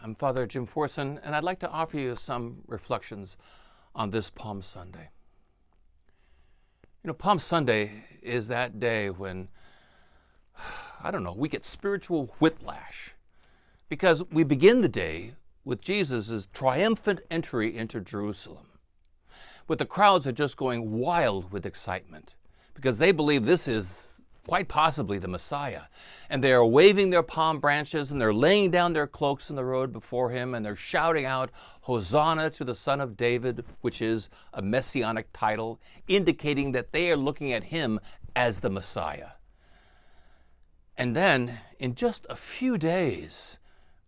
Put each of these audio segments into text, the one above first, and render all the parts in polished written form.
I'm Father Jim Forson, and I'd like to offer you some reflections on this Palm Sunday. You know, Palm Sunday is that day when, we get spiritual whiplash because we begin the day with Jesus' triumphant entry into Jerusalem. But the crowds are just going wild with excitement because they believe this is quite possibly the Messiah. And they are waving their palm branches and they're laying down their cloaks in the road before him and they're shouting out, "Hosanna to the Son of David," which is a messianic title, indicating that they are looking at him as the Messiah. And then, in just a few days,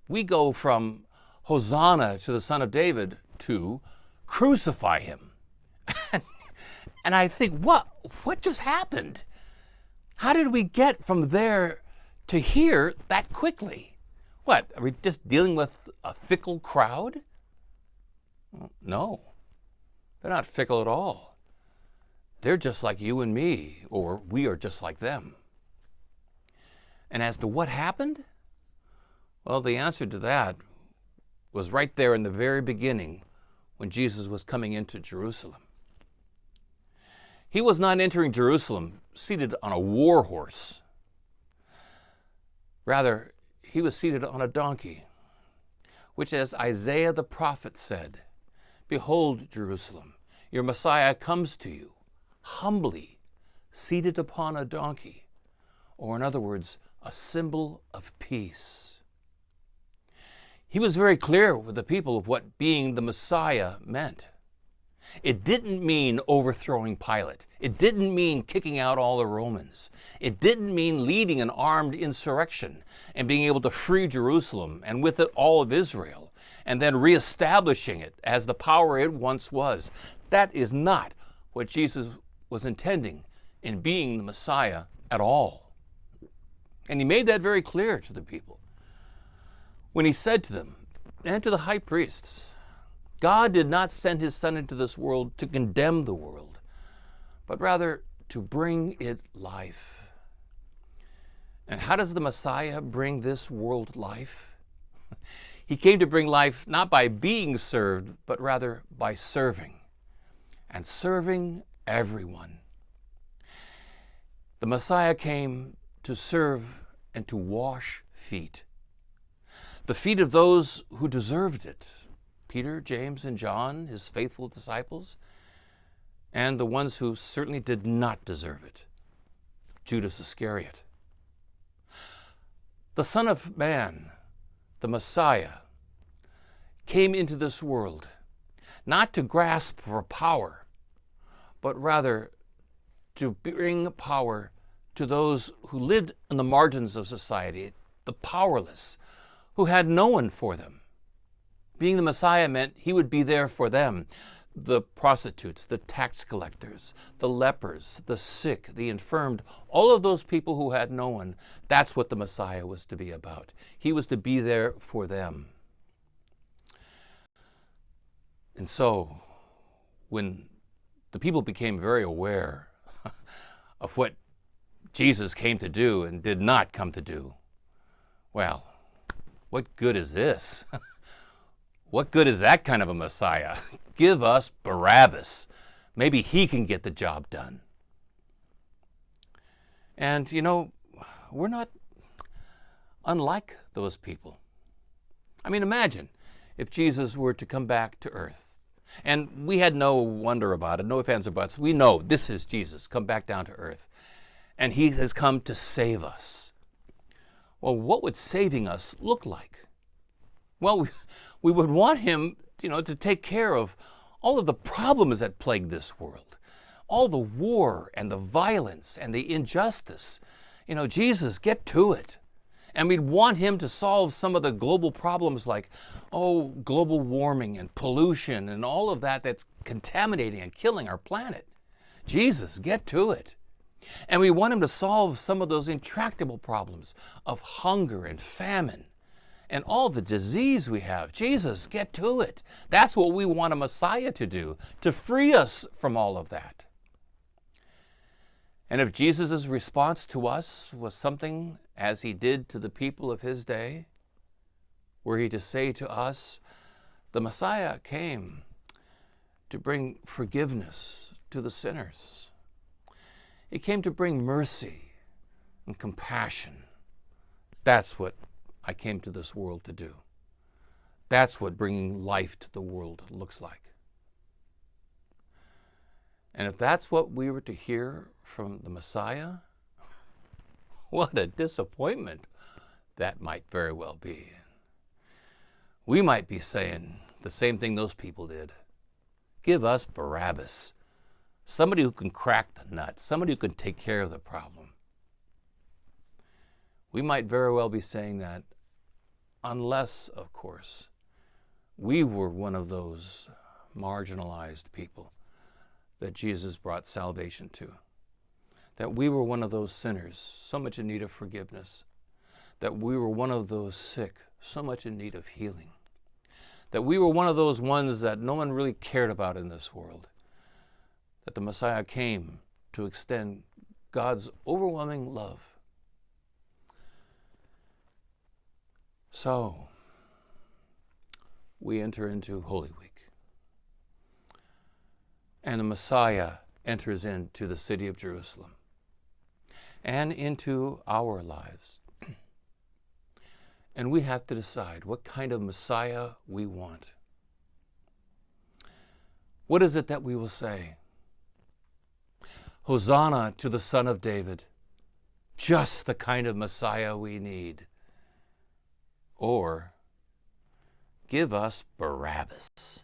we go from Hosanna to the Son of David to crucify him. And I think, what just happened? How did we get from there to here that quickly? What, are we just dealing with a fickle crowd? No, they're not fickle at all. They're just like you and me, or we are just like them. And as to what happened? Well, the answer to that was right there in the very beginning when Jesus was coming into Jerusalem. He was not entering Jerusalem seated on a war horse. Rather, he was seated on a donkey, which, as Isaiah the prophet said, "Behold, Jerusalem, your Messiah comes to you, humbly, seated upon a donkey," or in other words, a symbol of peace. He was very clear with the people of what being the Messiah meant. It didn't mean overthrowing Pilate. It didn't mean kicking out all the Romans. It didn't mean leading an armed insurrection and being able to free Jerusalem and with it all of Israel and then reestablishing it as the power it once was. That is not what Jesus was intending in being the Messiah at all. And he made that very clear to the people when he said to them and to the high priests, God did not send his Son into this world to condemn the world, but rather to bring it life. And how does the Messiah bring this world life? He came to bring life not by being served, but rather by serving, and serving everyone. The Messiah came to serve and to wash feet. The feet of those who deserved it. Peter, James, and John, his faithful disciples, and the ones who certainly did not deserve it, Judas Iscariot. The Son of Man, the Messiah, came into this world not to grasp for power, but rather to bring power to those who lived in the margins of society, the powerless, who had no one for them. Being the Messiah meant he would be there for them. The prostitutes, the tax collectors, the lepers, the sick, the infirmed, all of those people who had no one. That's what the Messiah was to be about. He was to be there for them. And so, when the people became very aware of what Jesus came to do and did not come to do, well, what good is this? What good is that kind of a Messiah? Give us Barabbas. Maybe he can get the job done. And, we're not unlike those people. I mean, imagine if Jesus were to come back to earth. And we had no wonder about it, no ifs, ands, or buts. We know this is Jesus, come back down to earth. And he has come to save us. Well, what would saving us look like? Well, we would want him, to take care of all of the problems that plague this world, all the war and the violence and the injustice. Jesus, get to it. And we'd want him to solve some of the global problems like, global warming and pollution and all of that that's contaminating and killing our planet. Jesus, get to it. And we want him to solve some of those intractable problems of hunger and famine and all the disease we have. Jesus, get to it. That's what we want a Messiah to do, to free us from all of that. And if Jesus' response to us was something as he did to the people of his day, Were he to say to us, the Messiah came to bring forgiveness to the sinners. He came to bring mercy and compassion. That's what I came to this world to do. That's what bringing life to the world looks like. And if that's what we were to hear from the Messiah, what a disappointment that might very well be. We might be saying the same thing those people did. Give us Barabbas, somebody who can crack the nut, somebody who can take care of the problem. We might very well be saying that unless, of course, we were one of those marginalized people that Jesus brought salvation to. That we were one of those sinners, so much in need of forgiveness. That we were one of those sick, so much in need of healing. That we were one of those ones that no one really cared about in this world. That the Messiah came to extend God's overwhelming love. So, we enter into Holy Week. And the Messiah enters into the city of Jerusalem and into our lives. And we have to decide what kind of Messiah we want. What is it that we will say? Hosanna to the Son of David, just the kind of Messiah we need. Or, give us Barabbas.